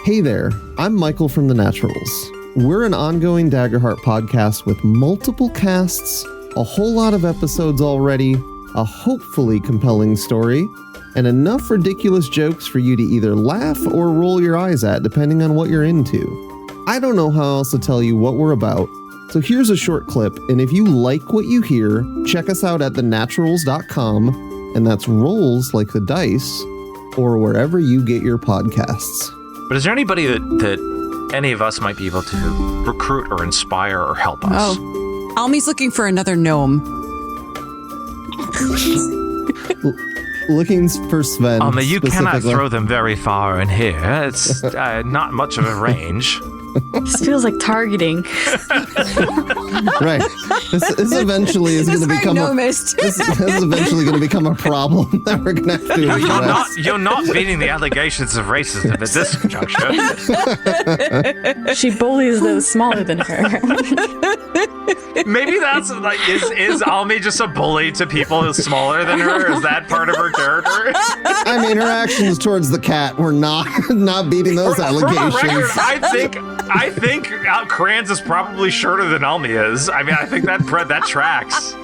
Hey there, I'm Michael from the Naturolls. We're an ongoing Daggerheart podcast with multiple casts, a whole lot of episodes already, a hopefully compelling story, and enough ridiculous jokes for you to either laugh or roll your eyes at, depending on what you're into. I don't know how else to tell you what we're about, so here's a short clip, and if you like what you hear, check us out at thenaturolls.com, and that's rolls like the dice, or wherever you get your podcasts. But is there anybody that any of us might be able to recruit or inspire or help us? Oh, Almi's looking for another gnome. Looking for Sven. You cannot throw them very far in here. It's not much of a range. This feels like targeting. Right. This eventually is going to become this is eventually going to become a problem that we're going to have to address. You're not beating the allegations of racism at this juncture. She bullies those smaller than her. Maybe that's like is Almi just a bully to people smaller than her? Is that part of her character? I mean, her actions towards the cat were not beating those allegations. For the record, I think Kranz is probably shorter than Almi is. I mean, I think that tracks.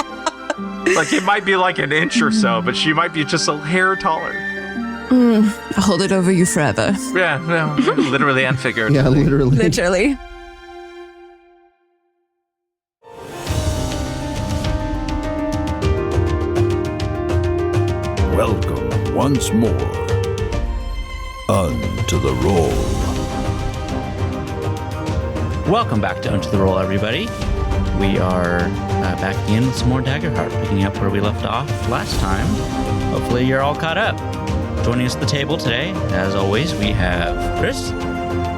Like, it might be like an inch or so, but she might be just a hair taller. I'll hold it over you forever. Yeah, no, literally and figuratively. Yeah, literally. Literally. Welcome once more unto the roll. Welcome back to Unto the Roll, everybody. We are back again with some more Daggerheart, picking up where we left off last time. Hopefully you're all caught up. Joining us at the table today, as always, we have Chris.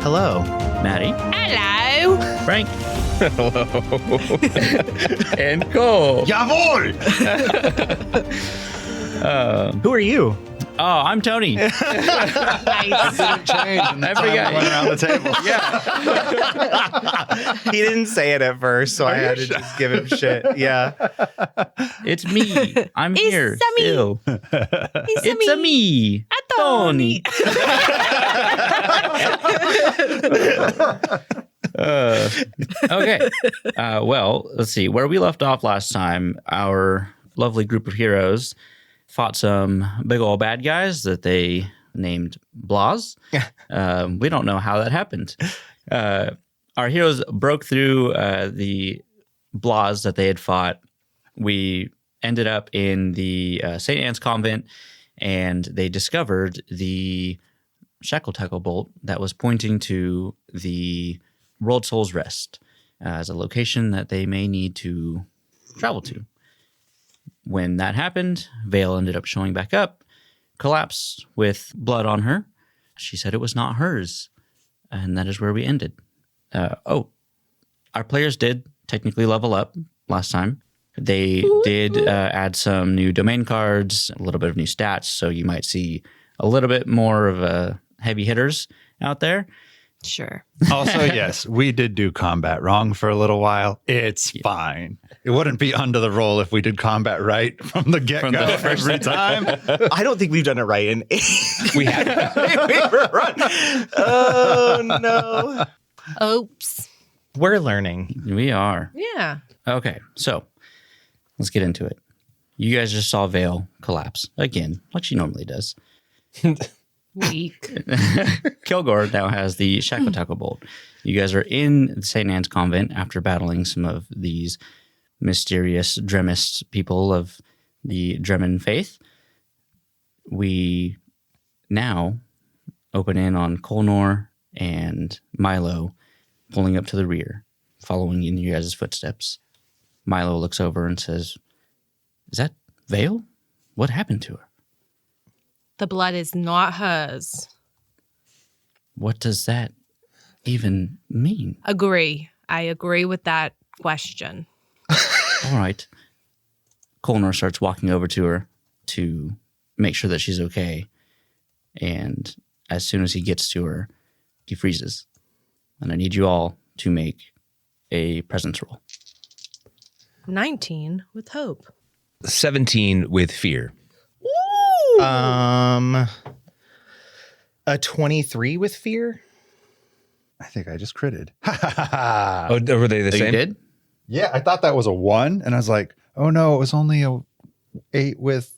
Hello. Maddie. Hello. Frank. Hello. And Cole. Jawohl! Who are you? Oh, I'm Tony. It didn't change in the time we went around the table. Yeah. He didn't say it at first, so I had to just give him shit. Yeah. It's me. I'm here still. It's a me. Tony. Okay. Well, let's see. Where we left off last time, our lovely group of heroes fought some big old bad guys that they named Blahs. We don't know how that happened. Our heroes broke through the Blahs that they had fought. We ended up in the St. Anne's Convent, and they discovered the shackle-tackle bolt that was pointing to the World Soul's Rest as a location that they may need to travel to. When that happened, Vale ended up showing back up, collapsed with blood on her. She said it was not hers, and that is where we ended. Our players did technically level up last time. They did add some new domain cards, a little bit of new stats, so you might see a little bit more of heavy hitters out there. Sure. Also, yes, we did do combat wrong for a little while. It's fine. It wouldn't be under the roll if we did combat right from the get-go every time. I don't think we've done it right in We have. Oh, no. Oops. We're learning. We are. Yeah. Okay, so let's get into it. You guys just saw Vale collapse again, like she normally does. Weak. Kilgore now has the shackle-tackle bolt. You guys are in St. Anne's Convent after battling some of these mysterious Dremmist people of the Dremmin faith. We now open in on Kolnor and Milo pulling up to the rear, following in your guys' footsteps. Milo looks over and says, "Is that Vale? What happened to her?" The blood is not hers. What does that even mean? Agree. I agree with that question. All right. Kolnor starts walking over to her to make sure that she's okay. And as soon as he gets to her, he freezes. And I need you all to make a presence roll. 19 with hope. 17 with fear. A 23 with fear. I think I just critted. Ha. Oh, were they the So you same? did? Yeah, I thought that was a 1, and I was like, oh no, it was only a 8 with,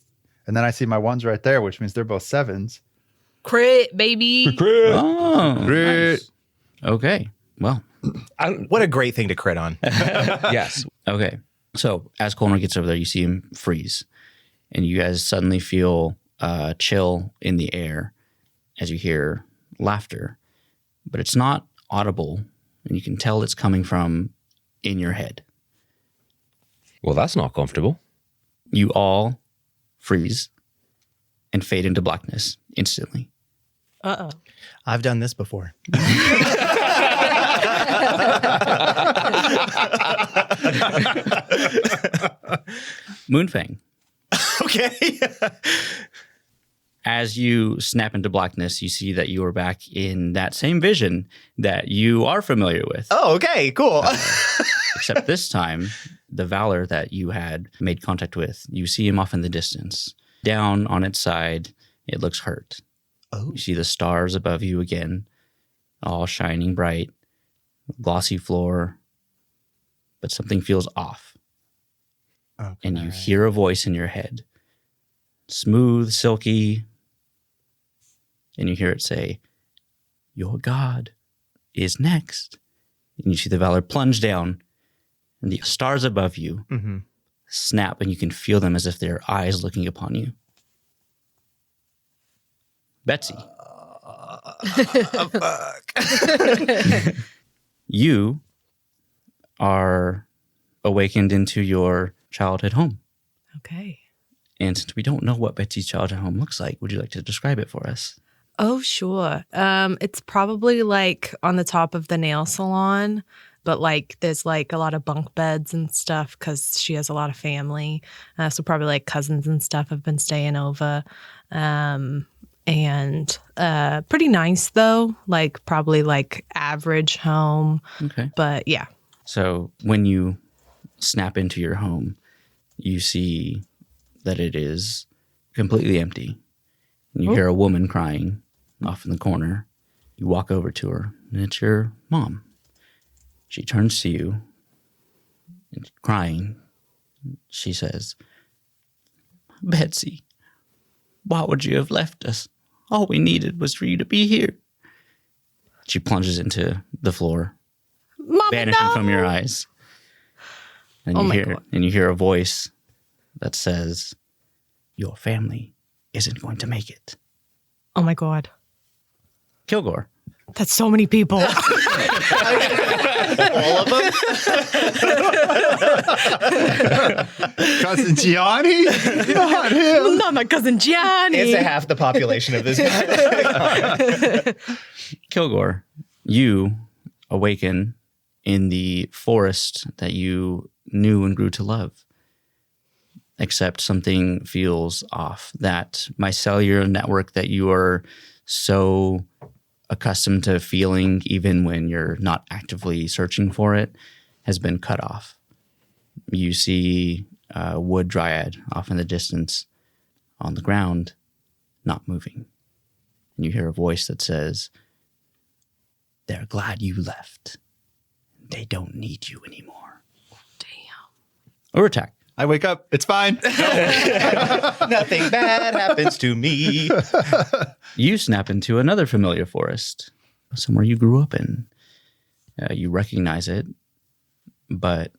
and then I see my 1s right there, which means they're both 7s. Crit, baby. Crit. Oh, Crit. nice. Okay. Well, What a great thing to crit on. Yes. okay. So as Colner gets over there, you see him freeze, and you guys suddenly feel chill in the air as you hear laughter, but it's not audible, and you can tell it's coming from in your head. Well, that's not comfortable. You all freeze and fade into blackness instantly. Uh-oh. I've done this before. Moonfang. Okay. As you snap into blackness, you see that you are back in that same vision that you are familiar with. Oh, okay, cool. Except this time, the Valor that you had made contact with, you see him off in the distance. Down on its side, it looks hurt. Oh. You see the stars above you again, all shining bright, glossy floor, but something feels off. Okay. And you hear a voice in your head, smooth, silky, and you hear it say, "Your God is next." And you see the Valor plunge down, and the stars above you Mhm. snap, and you can feel them as if they're eyes looking upon you. Betsy, you are awakened into your childhood home. Okay. And since we don't know what Betsy's childhood home looks like, would you like to describe it for us? Oh, sure. It's probably like on the top of the nail salon, but like there's like a lot of bunk beds and stuff because she has a lot of family. So probably like cousins and stuff have been staying over. And pretty nice though, like probably like average home. Okay. But yeah. So when you snap into your home, you see that it is completely empty. And you hear a woman crying off in the corner. You walk over to her, and it's your mom. She turns to you, and crying, she says, "Betsy, why would you have left us? All we needed was for you to be here." She plunges into the floor, Mama, vanishing no! from your eyes. And Oh you my hear God. and you hear a voice that says, "Your family isn't going to make it." Oh my God. Kilgore. That's so many people. All of them? Cousin Gianni? Not him. Not my cousin Gianni. It's a half the population of this. Kilgore, you awaken in the forest that you knew and grew to love. Except something feels off. That mycellular network that you are so accustomed to feeling, even when you're not actively searching for it, has been cut off. You see a wood dryad off in the distance on the ground, not moving. And you hear a voice that says, "They're glad you left. They don't need you anymore." Damn. Urutak. I wake up. It's fine. Nothing bad happens to me. You snap into another familiar forest, somewhere you grew up in. You recognize it, but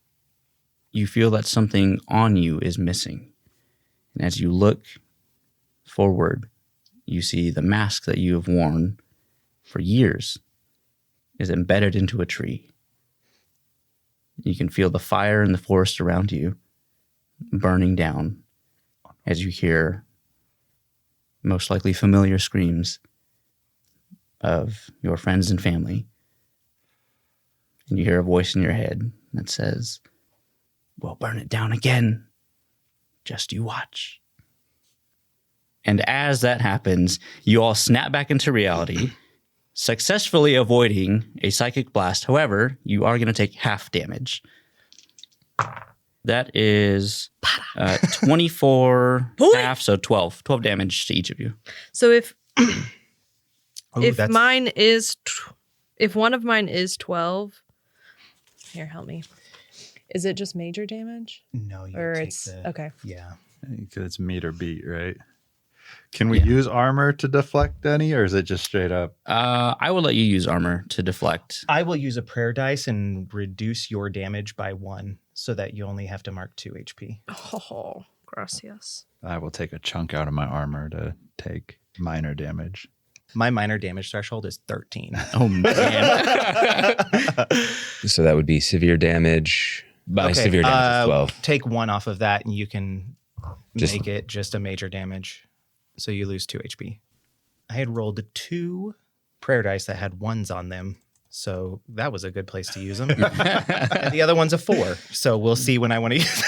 you feel that something on you is missing. And as you look forward, you see the mask that you have worn for years is embedded into a tree. You can feel the fire in the forest around you burning down as you hear most likely familiar screams of your friends and family. And you hear a voice in your head that says, "We'll burn it down again. Just you watch." And as that happens, you all snap back into reality, successfully avoiding a psychic blast. However, you are going to take half damage. That is 24 half, so 12 damage to each of you. So if Oh, if that's- mine is If one of mine is 12, here, help me. Is it just major damage? No, you Or take it's the, okay. Yeah. Because it's meet or beat, right? Can we use armor to deflect any, or is it just straight up? I will let you use armor to deflect. I will use a prayer dice and reduce your damage by 1 so that you only have to mark 2 HP. Oh, gracias. I will take a chunk out of my armor to take minor damage. My minor damage threshold is 13. Oh, man. So that would be severe damage. By severe damage is 12. Take 1 off of that and you can Just- make it just a major damage. So you lose 2 HP. I had rolled 2 prayer dice that had 1s on them. So that was a good place to use them. And the other one's a 4. So we'll see when I want to use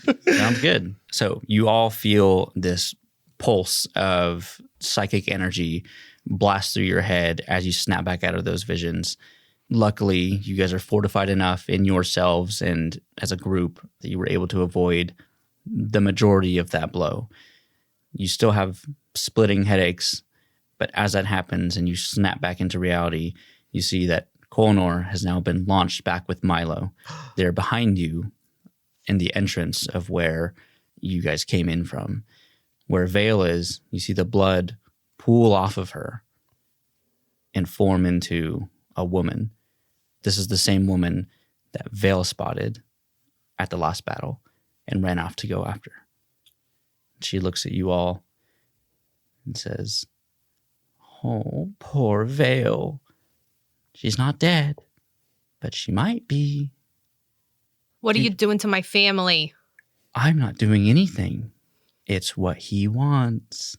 them. Sounds good. So you all feel this pulse of psychic energy blast through your head as you snap back out of those visions. Luckily, you guys are fortified enough in yourselves and as a group that you were able to avoid the majority of that blow. You still have splitting headaches, but as that happens and you snap back into reality, you see that Kolnor has now been launched back with Milo. They're behind you in the entrance of where you guys came in from. Where Vale is, you see the blood pool off of her and form into a woman. This is the same woman that Vale spotted at the last battle and ran off to go after. She looks at you all and says, "Oh, poor Vale. She's not dead, but she might be. What are you doing to my family? I'm not doing anything. It's what he wants."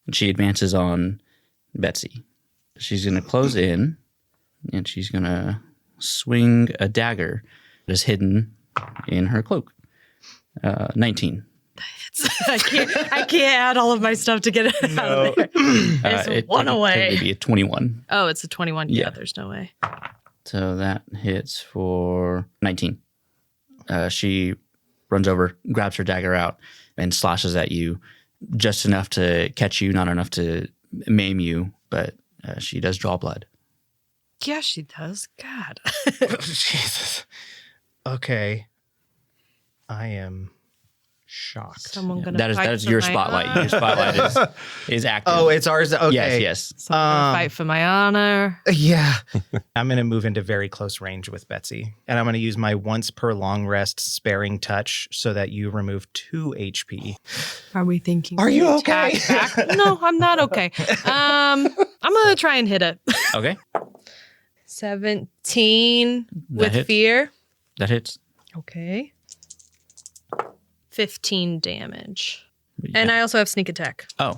And she advances on Betsy. She's going to close in, and she's going to swing a dagger that is hidden in her cloak. 19. I can't add all of my stuff to get it out of there. There's one away. Maybe a 21. Oh, it's a 21. Yeah, Yeah. there's no way. So that hits for 19. She runs over, grabs her dagger out, and slashes at you just enough to catch you, not enough to maim you, but she does draw blood. Yeah, she does. God. Jesus. Okay. I am shocked. Someone gonna That fight is for your my spotlight. honor. Your spotlight is active. Oh, it's ours. Okay. Yes. Someone gonna fight for my honor. Yeah. I'm going to move into very close range with Betsy. And I'm going to use my once per long rest sparing touch so that you remove 2 HP. Are we thinking? Are you attack okay? back? No, I'm not okay. I'm gonna try and hit it. Okay. 17 with hits. fear. That hits. Okay. 15 damage. And I also have sneak attack. Oh,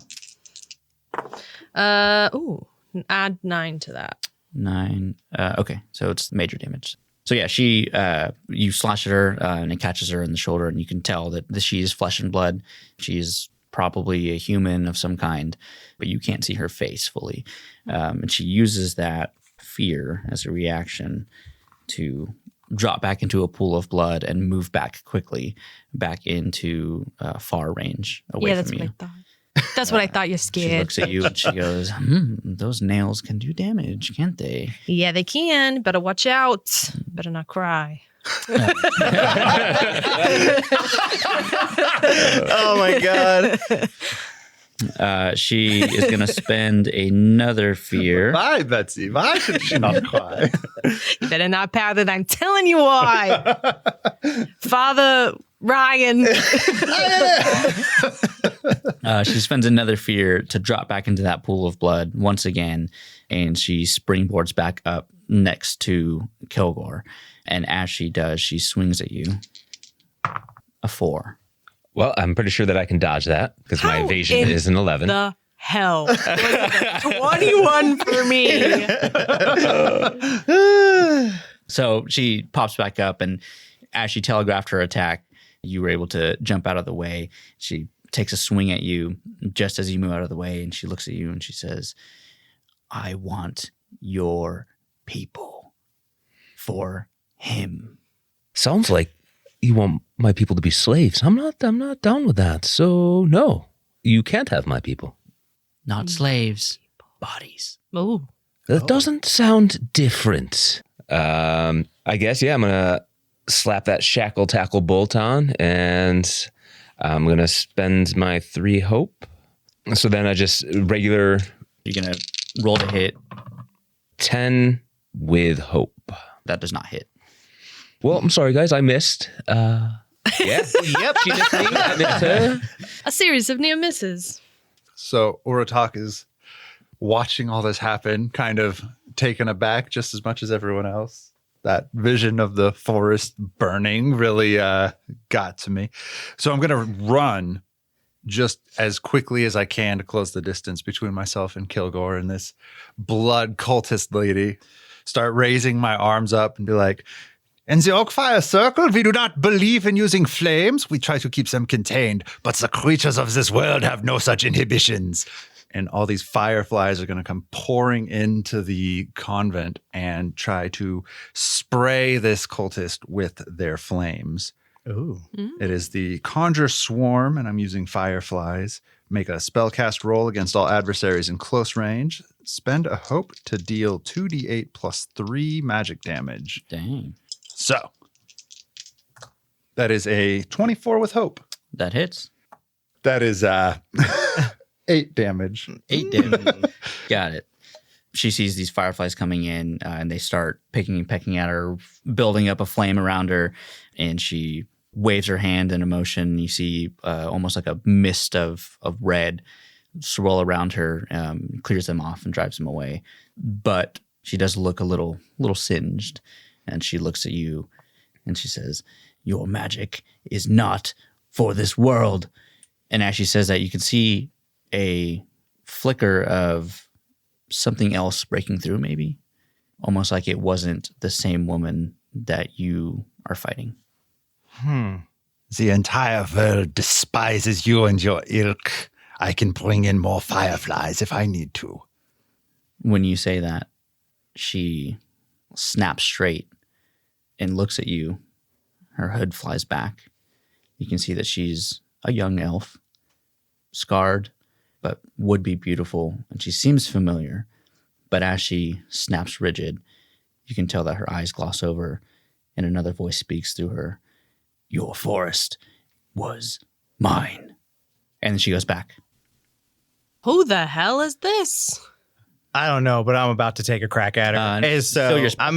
Add 9 to that. 9. Okay, so it's major damage. So yeah, she you slash at her and it catches her in the shoulder, and you can tell that she is flesh and blood. She is probably a human of some kind, but you can't see her face fully. And she uses that fear as a reaction to drop back into a pool of blood and move back quickly back into far range away That's from what you. I thought. That's what I thought. You're She scared. looks at you and she goes, those nails can do damage, can't they? Yeah, they can. Better watch out. Better not cry. Oh my God. She is going to spend another fear. Why, Betsy? Why should she not cry? You better not pout it. I'm telling you why. Father Ryan. She spends another fear to drop back into that pool of blood once again, and she springboards back up next to Kilgore. And as she does, she swings at you. A 4. Well, I'm pretty sure that I can dodge that because my How evasion in is an 11. The hell. 21 for me. So she pops back up, and as she telegraphed her attack, you were able to jump out of the way. She takes a swing at you just as you move out of the way, and she looks at you and she says, "I want your people for him." Sounds like you want my people to be slaves. I'm not down with that. So no, you can't have my people. Not slaves, bodies. Ooh. That doesn't sound different. I guess, yeah, I'm going to slap that shackle tackle bolt on, and I'm going to spend my 3 hope. So then I just regular... You're going to roll to hit. 10 with hope. That does not hit. Well, I'm sorry, guys. I missed. Yeah. Yep, she missed me. I missed her. A series of near misses. So Urutak is watching all this happen, kind of taken aback just as much as everyone else. That vision of the forest burning really got to me. So I'm going to run just as quickly as I can to close the distance between myself and Kilgore and this blood cultist lady. Start raising my arms up and be like, in the Oakfire Circle, we do not believe in using flames. We try to keep them contained, but the creatures of this world have no such inhibitions. And all these fireflies are going to come pouring into the convent and try to spray this cultist with their flames. Ooh. It is the Conjure Swarm, and I'm using fireflies. Make a spellcast roll against all adversaries in close range. Spend a hope to deal 2d8 plus 3 magic damage. Dang. So, that is a 24 with hope. That hits. That is 8 damage. 8 damage. Got it. She sees these fireflies coming in, and they start picking and pecking at her, building up a flame around her, and she waves her hand in a motion. You see almost like a mist of red swirl around her, clears them off and drives them away. But she does look a little singed, and she looks at you and she says, "Your magic is not for this world." And as she says that, you can see a flicker of something else breaking through, maybe almost like it wasn't the same woman that you are fighting. The entire world despises you and your ilk. I can bring in more fireflies if I need to. When you say that, she snaps straight and looks at you. Her hood flies back. You can see that she's a young elf, scarred, but would be beautiful, and she seems familiar. But as she snaps rigid, you can tell that her eyes gloss over, and another voice speaks through her. "Your forest was mine." And then she goes back. Who the hell is this? I don't know, but I'm about to take a crack at her. Fill your I'm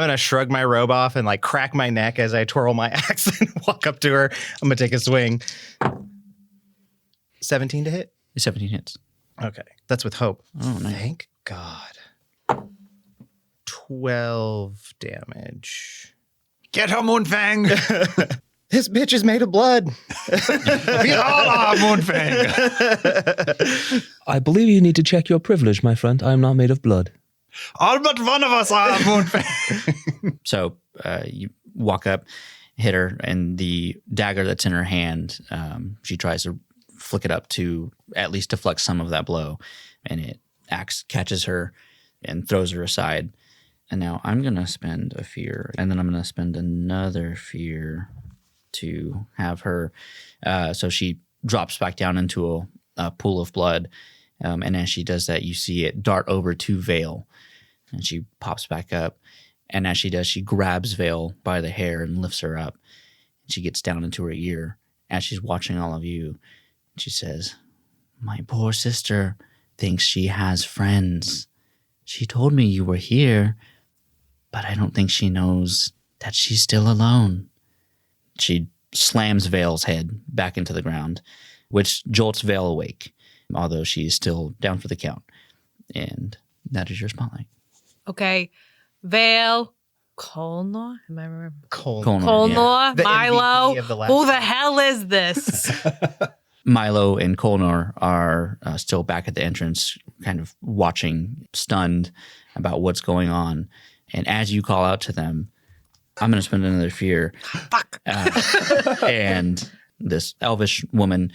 gonna shrug my robe off and like crack my neck as I twirl my axe and walk up to her. I'm gonna take a swing. 17 to hit? 17 hits. Okay. That's with hope. Oh, nice. Thank God. 12 damage. Get her, Moonfang! This bitch is made of blood. We all are, Moonfang! I believe you need to check your privilege, my friend. I am not made of blood. All but one of us are, Moonfang! So you walk up, hit her, and the dagger that's in her hand, she tries to flick it up to at least deflect some of that blow, and it axe catches her and throws her aside. And now I'm going to spend a fear, and then I'm going to spend another fear to have her. So she drops back down into a pool of blood, and as she does that, you see it dart over to Vale, and she pops back up. And as she does, she grabs Vale by the hair and lifts her up. And she gets down into her ear as she's watching all of you. She says, "My poor sister thinks she has friends. She told me you were here, but I don't think she knows that she's still alone." She slams Vale's head back into the ground, which jolts Vale awake, although she's still down for the count. And that is your spotlight. Okay. Vale, Colnor? Am I remembering? Colnor, Colnor, The Milo. MVP of the last Who the one. hell is this? Milo and Colnor are still back at the entrance, kind of watching, stunned about what's going on. And as you call out to them, "I'm going to spend another fear." Fuck. And this elvish woman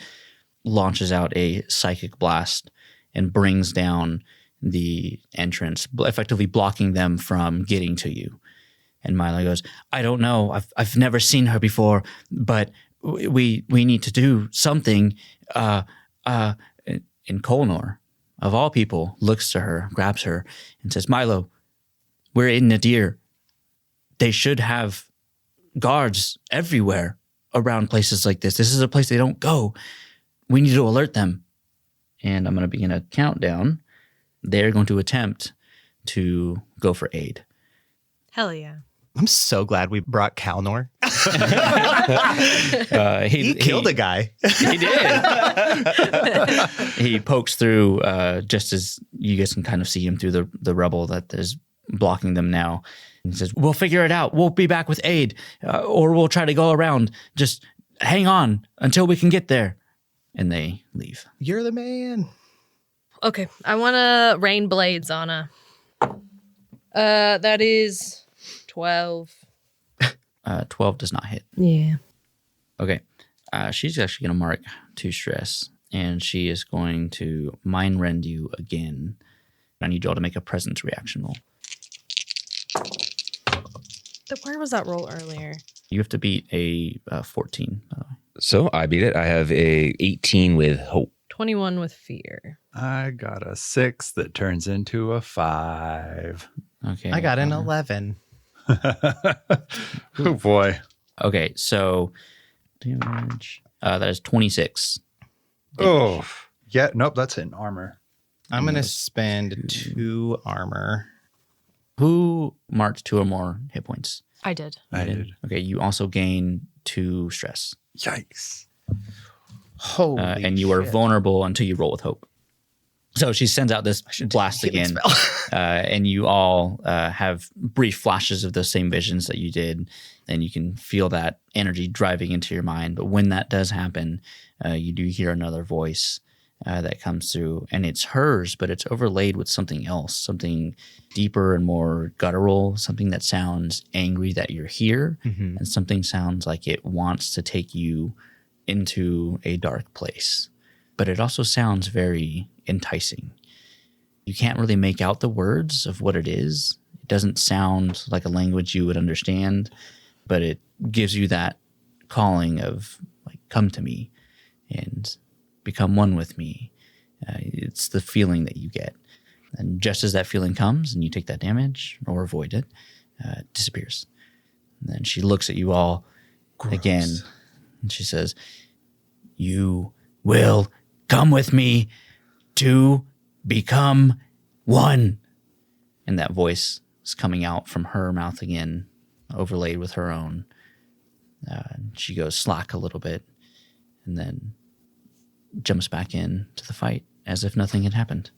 launches out a psychic blast and brings down the entrance, effectively blocking them from getting to you. And Milo goes, "I don't know. I've never seen her before, but we need to do something." And Colnor, of all people, looks to her, grabs her, and says, Milo, we're in Nadir. They should have guards everywhere around places like this. This is a place they don't go. We need to alert them. And I'm going to begin a countdown. They're going to attempt to go for aid. Hell yeah. I'm so glad we brought Kalnor. He killed a guy. He did. He pokes through just as you guys can kind of see him through the rubble that is blocking them now. And he says, we'll figure it out. We'll be back with aid, or we'll try to go around. Just hang on until we can get there. And they leave. You're the man. Okay, I want to rain blades on her. That is 12. 12 does not hit. Yeah. Okay. She's actually going to mark 2 stress, and she is going to mind rend you again. I need y'all to make a presence reaction roll. Where was that roll earlier? You have to beat a 14, by the way. So I beat it. I have a 18 with hope. 21 with fear. I got a 6 that turns into a 5. Okay. I got an 11. Oh boy. Okay, so damage. That is 26. Oh, yeah. Nope, that's in armor. I'm going to spend 2 armor. Who marked 2 or more hit points? I did. I did. Okay, you also gain 2 stress. Yikes. Holy and you are shit. vulnerable until you roll with hope. So she sends out this blast Healing again, spell. and you all have brief flashes of those same visions that you did, and you can feel that energy driving into your mind. But when that does happen, you do hear another voice that comes through, and it's hers, but it's overlaid with something else, something deeper and more guttural, something that sounds angry that you're here, and something sounds like it wants to take you into a dark place. But it also sounds very enticing. You can't really make out the words of what it is. It doesn't sound like a language you would understand, but it gives you that calling of, like, come to me and become one with me. It's the feeling that you get. And just as that feeling comes and you take that damage or avoid it, it disappears. And then she looks at you all again, and she says, you will come with me to become one. And that voice is coming out from her mouth again, overlaid with her own. She goes slack a little bit and then jumps back in to the fight as if nothing had happened.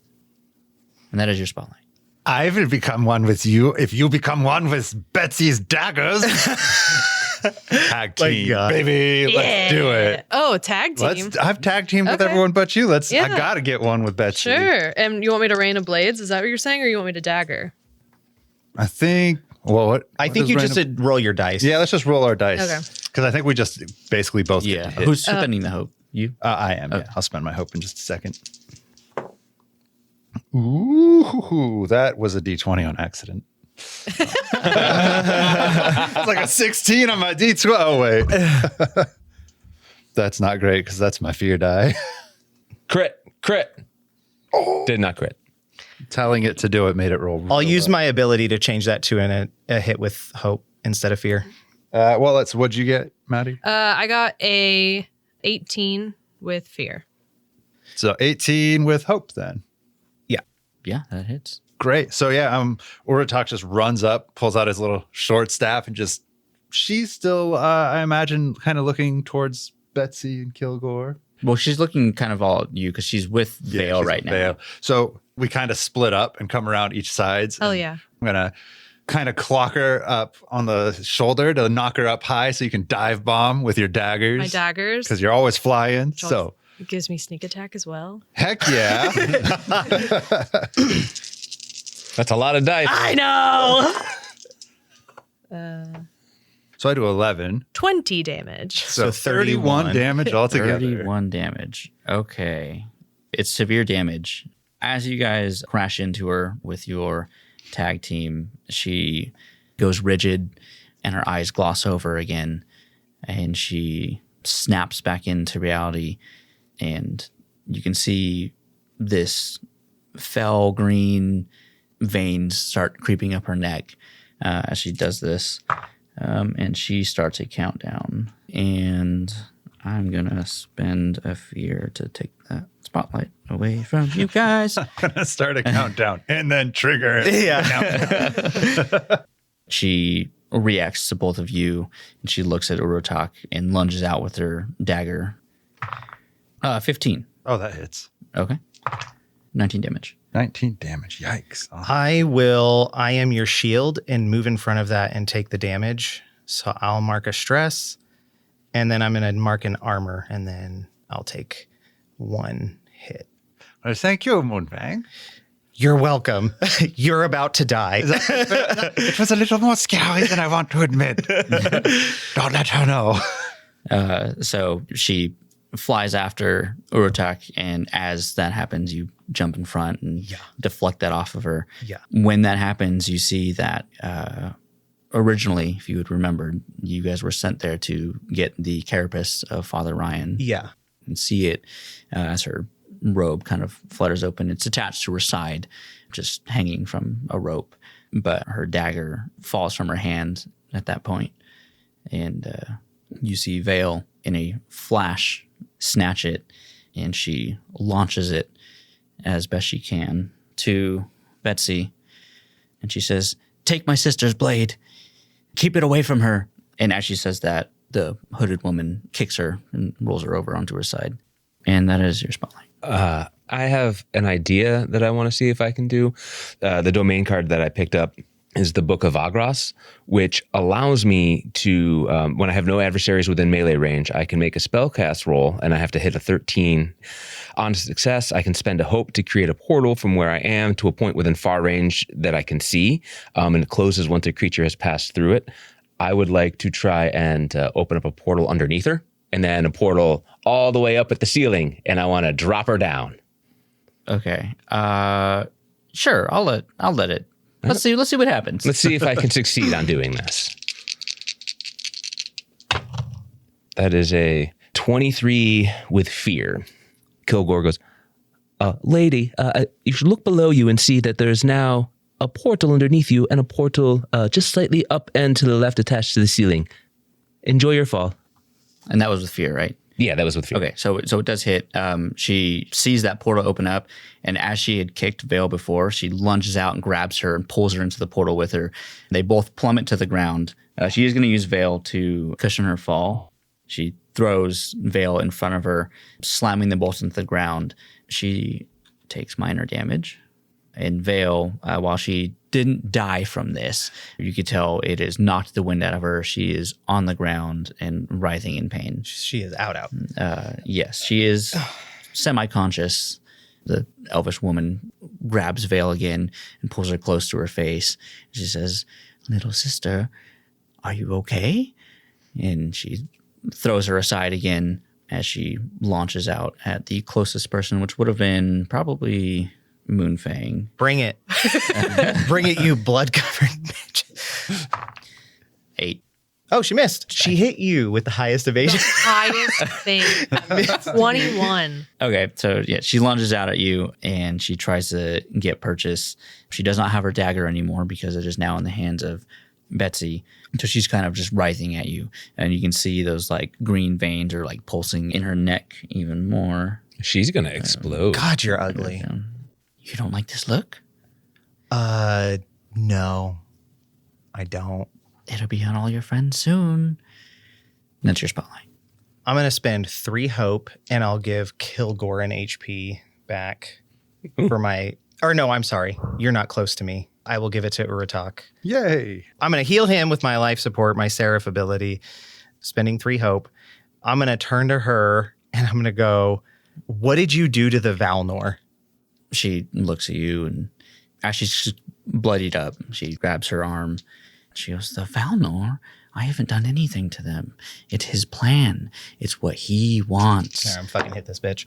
And that is your spotlight. I will become one with you if you become one with Betsy's daggers. Tag team, baby. Yeah. Let's do it. Oh, tag team. I've tag teamed with Okay. everyone but you. I Yeah. gotta get one with Betsy. Sure. And you want me to rain of blades? Is that what you're saying? Or you want me to dagger? I think, well, what? I think you just said roll your dice. Yeah, let's just roll our dice. Okay. Because I think we just basically both get to hit. Who's spending the hope? You? I am. Okay. Yeah. I'll spend my hope in just a second. Ooh, that was a D20 on accident. It's like a 16 on my D12. Oh, wait. That's not great because that's my fear die. Crit. Did not crit. Telling it to do it made it roll. I'll use my ability to change that to a hit with hope instead of fear. Well, what'd you get, Maddie? I got a 18 with fear. So 18 with hope then. Yeah, that hits. Great. So yeah, Urutak just runs up, pulls out his little short staff, and she's still, I imagine, kind of looking towards Betsy and Kilgore. Well, she's looking kind of all at you because she's with Vale she's right with now. Vale. So we kind of split up and come around each sides. Oh, yeah. I'm going to kind of clock her up on the shoulder to knock her up high so you can dive bomb with your daggers. My daggers. Because you're always flying. So It gives me sneak attack as well. heck yeah. That's a lot of dice. I know. So I do 11. 20 damage. So 31 31 damage altogether. 31 damage. Okay. It's severe damage. As you guys crash into her with your tag team, she goes rigid and her eyes gloss over again, and she snaps back into reality, and you can see this fell green veins start creeping up her neck as she does this. And she starts a countdown. And I'm going to spend a fear to take that spotlight away from you guys. I'm going to start a countdown and then trigger it. Yeah. She reacts to both of you, and she looks at Urutak and lunges out with her dagger. 15. Oh, that hits. Okay. 19 damage. 19 damage. Yikes. Oh. I am your shield and move in front of that and take the damage. So I'll mark a stress, and then I'm going to mark an armor, and then I'll take 1 hit. Well, thank you, Moonfang. You're welcome. You're about to die. It was a little more scary than I want to admit. Don't let her know. So she flies after Urutak, and as that happens, you jump in front and deflect that off of her. Yeah. When that happens, you see that originally, if you would remember, you guys were sent there to get the carapace of Father Ryan. Yeah. And see it as her robe kind of flutters open. It's attached to her side, just hanging from a rope. But her dagger falls from her hand at that point. And you see Vale in a flash snatch it, and she launches it as best she can to Betsy. And she says, "Take my sister's blade. Keep it away from her." And as she says that, the hooded woman kicks her and rolls her over onto her side. And that is your spotlight. I have an idea that I want to see if I can do. The domain card that I picked up is the Book of Agros, which allows me to, when I have no adversaries within melee range, I can make a spellcast roll, and I have to hit a 13. On success, I can spend a hope to create a portal from where I am to a point within far range that I can see, and it closes once a creature has passed through it. I would like to try and open up a portal underneath her, and then a portal all the way up at the ceiling, and I want to drop her down. Okay. Sure. I'll let it. Let's see what happens. Let's see if I can succeed on doing this. That is a 23 with fear. Kilgore goes, "Lady, you should look below you and see that there's now a portal underneath you and a portal just slightly up and to the left attached to the ceiling. Enjoy your fall." And that was with fear, right? Yeah, that was with fear. Okay, so it does hit. She sees that portal open up, and as she had kicked Vale before, she lunges out and grabs her and pulls her into the portal with her. They both plummet to the ground. She is going to use Vale to cushion her fall. She throws Vale in front of her, slamming them both into the ground. She takes minor damage. And Vale, while she didn't die from this, you could tell it has knocked the wind out of her. She is on the ground and writhing in pain. She is out. Yes, she is semi-conscious. The elvish woman grabs Vale again and pulls her close to her face. She says, "Little sister, are you okay?" And she throws her aside again as she launches out at the closest person, which would have been probably Moonfang. Bring it. Bring it, you blood-covered bitch. 8. Oh, she missed. She hit you with the highest evasion. Highest thing. 21. Okay, so yeah, she lunges out at you and she tries to get purchase. She does not have her dagger anymore because it is now in the hands of Betsy. So she's kind of just writhing at you, and you can see those like green veins are like pulsing in her neck even more. She's gonna explode. God, you're ugly. You don't like this look? No, I don't. It'll be on all your friends soon. That's your spotlight. I'm going to spend 3 hope, and I'll give Kilgore an HP back for my... Or no, I'm sorry. You're not close to me. I will give it to Urutak. Yay. I'm going to heal him with my life support, my Seraph ability, spending 3 hope. I'm going to turn to her, and I'm going to go, "What did you do to the Valnor?" She looks at you, and as she's bloodied up, she grabs her arm. She goes, "The Valnor? I haven't done anything to them. It's his plan. It's what he wants." I'm fucking hit this bitch.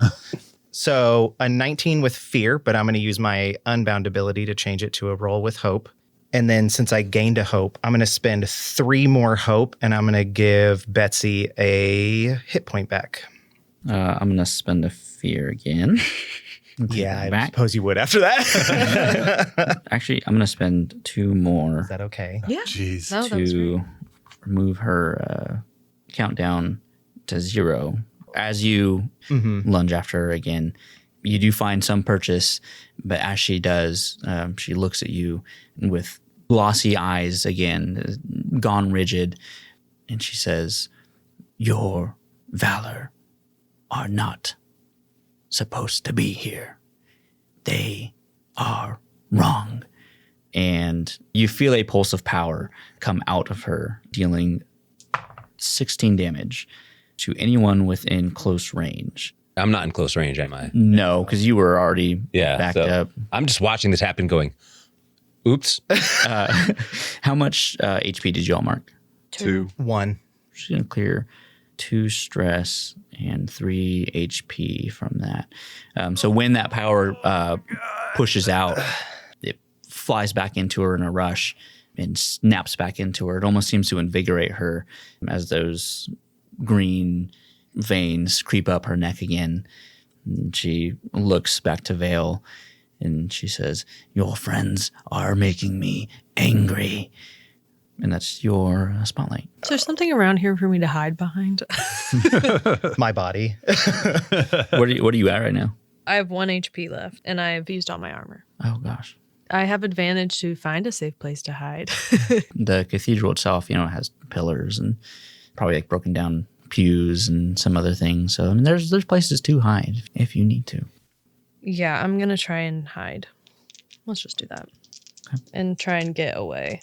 So a 19 with fear, but I'm going to use my unbound ability to change it to a roll with hope. And then since I gained a hope, I'm going to spend 3 more hope, and I'm going to give Betsy a hit point back. I'm going to spend a fear again. Yeah, I Back. suppose you would after that. Actually, I'm going to spend 2 more Is that okay? Yeah. Jeez. No, that was great. to remove her countdown to 0. As you lunge after her again, you do find some purchase, but as she does, she looks at you with glossy eyes again, gone rigid, and she says, "Your valor are not supposed to be here. They are wrong." And you feel a pulse of power come out of her, dealing 16 damage to anyone within close range. I'm not in close range, am I? No, because you were already backed so up. I'm just watching this happen going, oops. How much HP did you all mark? 2. 1. She's going to clear 2 stress and 3 HP from that. So when that power pushes out, it flies back into her in a rush and snaps back into her. It almost seems to invigorate her as those green veins creep up her neck again. And she looks back to Vale and she says, "Your friends are making me angry." And that's your spotlight. Is there something around here for me to hide behind? My body. What are you at right now? I have 1 HP left, and I've used all my armor. Oh, gosh. I have advantage to find a safe place to hide. The cathedral itself, has pillars and probably like broken down pews and some other things. So, I mean, there's places to hide if you need to. Yeah, I'm going to try and hide. Let's just do that. Okay. And try and get away.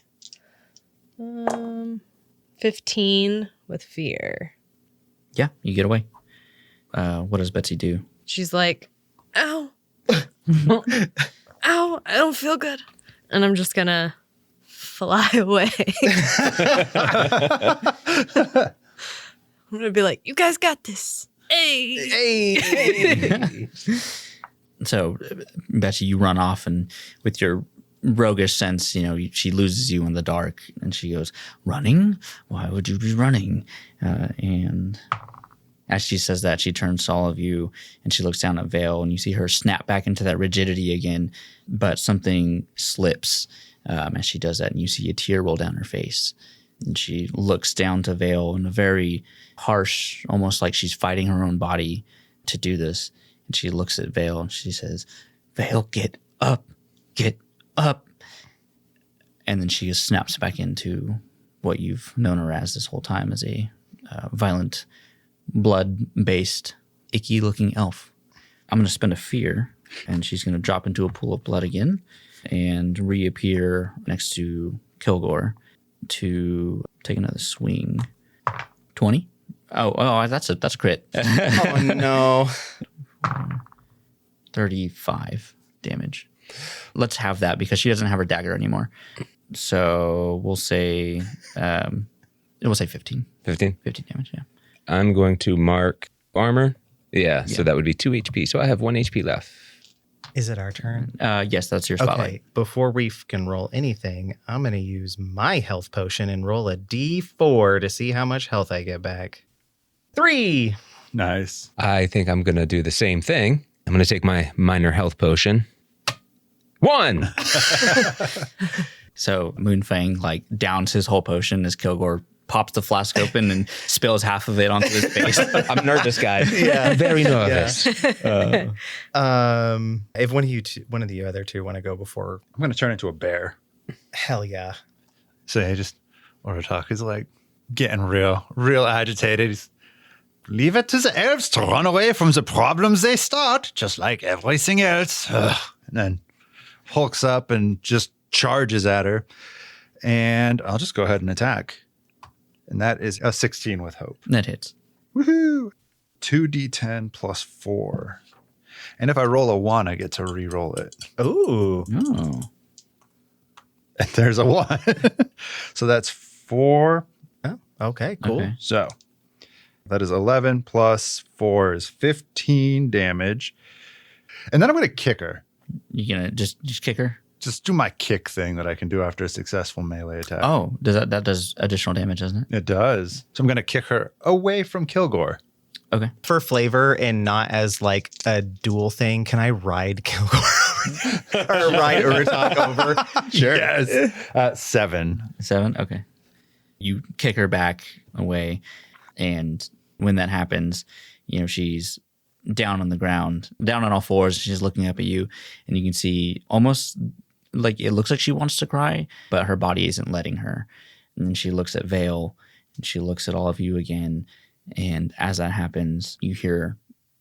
15 with fear. Yeah, you get away. What does Betsy do? She's like, "Ow. Ow, I don't feel good." And I'm just going to fly away. I'm going to be like, "You guys got this. Hey." So, Betsy, you run off, and with your roguish sense, she loses you in the dark, and she goes, "Running? Why would you be running?" And as she says that, she turns to all of you, and she looks down at Vale, and you see her snap back into that rigidity again, but something slips as she does that, and you see a tear roll down her face. And she looks down to Vale in a very harsh, almost like she's fighting her own body to do this. And she looks at Vale and she says, "Vale, get up, get up." And then she just snaps back into what you've known her as this whole time, as a violent, blood-based, icky-looking elf. I'm going to spend a fear, and she's going to drop into a pool of blood again and reappear next to Kilgore to take another swing. 20? Oh, that's a crit. Oh, no. 35 damage. Let's have that because she doesn't have her dagger anymore. So we'll say 15. 15? 15 damage, yeah. I'm going to mark armor. Yeah, so that would be 2 HP. So I have 1 HP left. Is it our turn? Yes, that's your spotlight. Okay, before we can roll anything, I'm going to use my health potion and roll a D4 to see how much health I get back. 3. Nice. I think I'm going to do the same thing. I'm going to take my minor health potion. 1! So Moonfang downs his whole potion as Kilgore pops the flask open and spills half of it onto his face. I'm a nervous guy. Yeah, very nervous. If one of the other two want to go before, I'm going to turn into a bear. hell yeah. So Urutak is getting real agitated. He's, "Leave it to the elves to run away from the problems they start, just like everything else." Ugh. And then hulks up and just charges at her. And I'll just go ahead and attack. And that is a 16 with hope. That hits. Woohoo! 2d10 plus 4. And if I roll a 1, I get to re-roll it. Ooh. Oh. And there's a 1. So that's 4. Oh, okay, cool. Okay. So that is 11 plus 4 is 15 damage. And then I'm going to kick her. You gonna just kick her? Just do my kick thing that I can do after a successful melee attack. Oh, that does additional damage, doesn't it? It does. So I'm going to kick her away from Kilgore. Okay. For flavor and not as like a dual thing, can I ride Kilgore or ride Urutak over? Sure. Yes. 7. 7? Okay. You kick her back away, and when that happens, she's down on the ground, down on all fours. She's looking up at you, and you can see almost like it looks like she wants to cry, but her body isn't letting her. And then she looks at Vale, and she looks at all of you again. And as that happens, you hear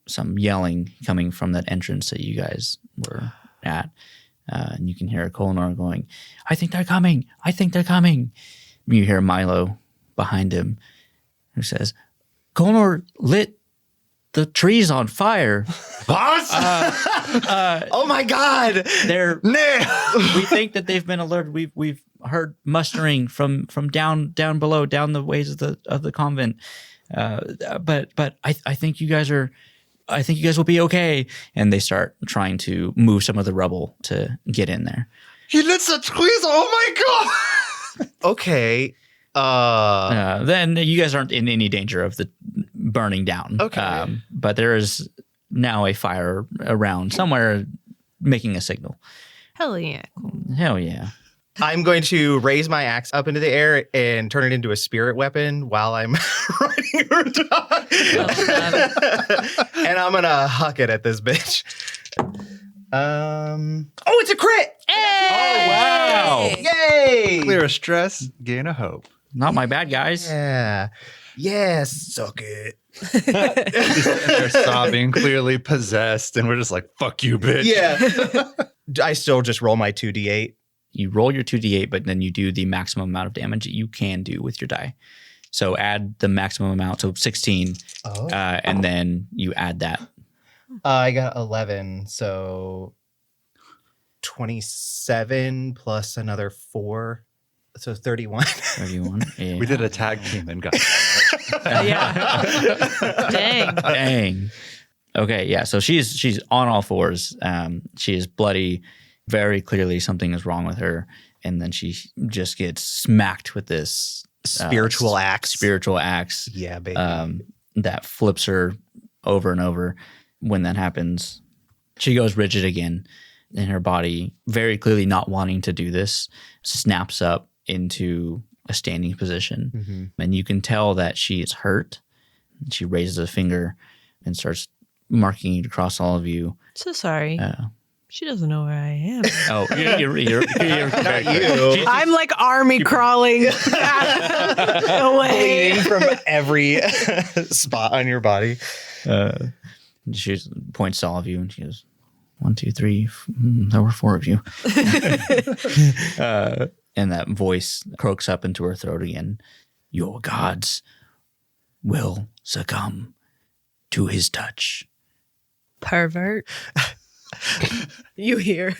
some yelling coming from that entrance that you guys were at. And you can hear Kolnor going, I think they're coming. I think they're coming. You hear Milo behind him who says, Kolnor lit the trees on fire. Boss? Oh my God! We think that they've been alerted. We've heard mustering from down below, down the ways of the convent. But I think you guys will be okay. And they start trying to move some of the rubble to get in there. He lit the trees. Oh my God. Okay. Then you guys aren't in any danger of the burning down. Okay. But there is now a fire around somewhere making a signal. Hell yeah. Hell yeah. I'm going to raise my axe up into the air and turn it into a spirit weapon while I'm riding her dog. And I'm going to huck it at this bitch. Oh, it's a crit! Oh, wow. Yay! Clear a stress, gain a hope. Not my bad guys. Yeah. Yes, suck it. They're sobbing, clearly possessed, and we're just like, fuck you, bitch. Yeah. I still just roll my 2d8. You roll your 2d8, but then you do the maximum amount of damage that you can do with your die. So add the maximum amount, so 16, and then you add that. I got 11, so 27 plus another 4, so 31. 31. Yeah. We did a tag team and got Dang. Okay, yeah. So she's on all fours. She is bloody. Very clearly something is wrong with her. And then she just gets smacked with this spiritual axe. Yeah, baby. That flips her over and over. When that happens, she goes rigid again. And her body, very clearly not wanting to do this, snaps up into a standing position. Mm-hmm. And you can tell that she is hurt. She raises a finger and starts marking it across all of you. So sorry. She doesn't know where I am. Oh, you're not you. I'm like army crawling away. Bleeding from every spot on your body. She points to all of you and she goes, 1, 2, 3. There were 4 of you. And that voice croaks up into her throat again. Your gods will succumb to his touch. Pervert. You hear.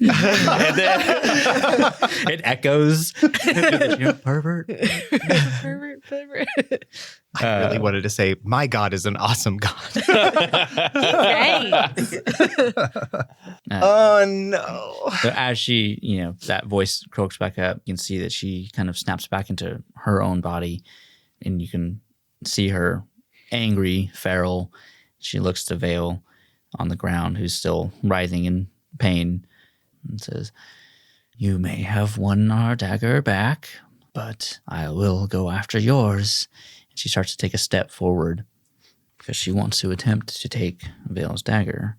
It echoes. Pervert. Pervert. I really wanted to say, my God is an awesome God. Thanks. Oh, no. So as she, that voice croaks back up, you can see that she kind of snaps back into her own body, and you can see her angry, feral. She looks to Vale on the ground, who's still writhing in pain, and says, you may have won our dagger back, but I will go after yours. And she starts to take a step forward because she wants to attempt to take Vale's dagger.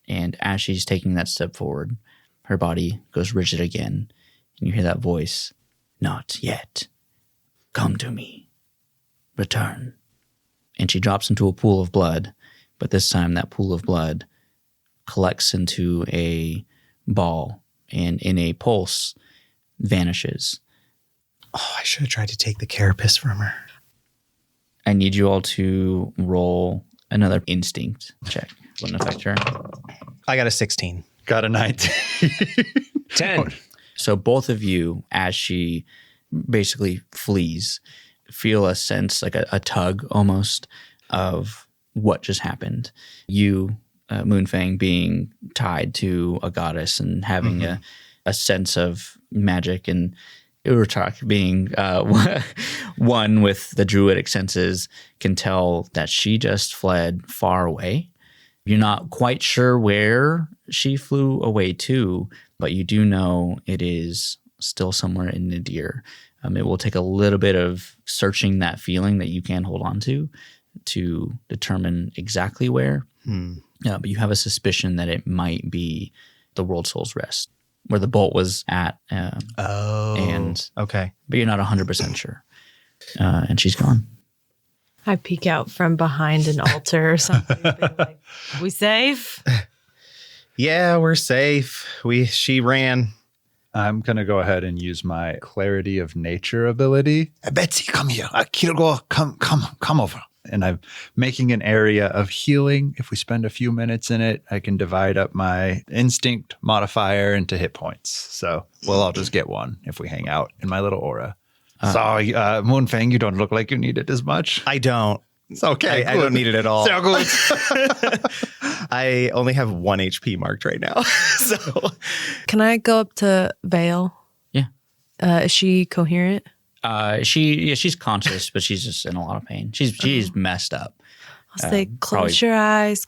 And as she's taking that step forward, her body goes rigid again. And you hear that voice, not yet. Come to me. Return. And she drops into a pool of blood. But this time that pool of blood collects into a ball and in a pulse vanishes. Oh, I should have tried to take the carapace from her. I need you all to roll another instinct check. Wouldn't affect her. I got a 16. Got a 19. 10. So both of you, as she basically flees, feel a sense, like a tug almost, of what just happened. You, Moonfang, being tied to a goddess and having a sense of magic and Urutak, being one with the druidic senses, can tell that she just fled far away. You're not quite sure where she flew away to, but you do know it is still somewhere in Nadir. It will take a little bit of searching that feeling that you can hold on to determine exactly where. But you have a suspicion that it might be the World Soul's Rest, where the bolt was at. Okay. But you're not 100% sure. And she's gone. I peek out from behind an altar or something. Like, we safe? Yeah, we're safe. She ran. I'm going to go ahead and use my Clarity of Nature ability. Betsy, come here. Kilgore, come over. And I'm making an area of healing. If we spend a few minutes in it, I can divide up my instinct modifier into hit points. So we'll all just get one if we hang out in my little aura. Sorry, Moonfang, you don't look like you need it as much. I don't. It's okay. I don't need it at all. So good. I only have 1 HP marked right now. So Can I go up to Vale? Yeah. Is she coherent? She's conscious, but she's just in a lot of pain. She's messed up. I'll say, close your eyes,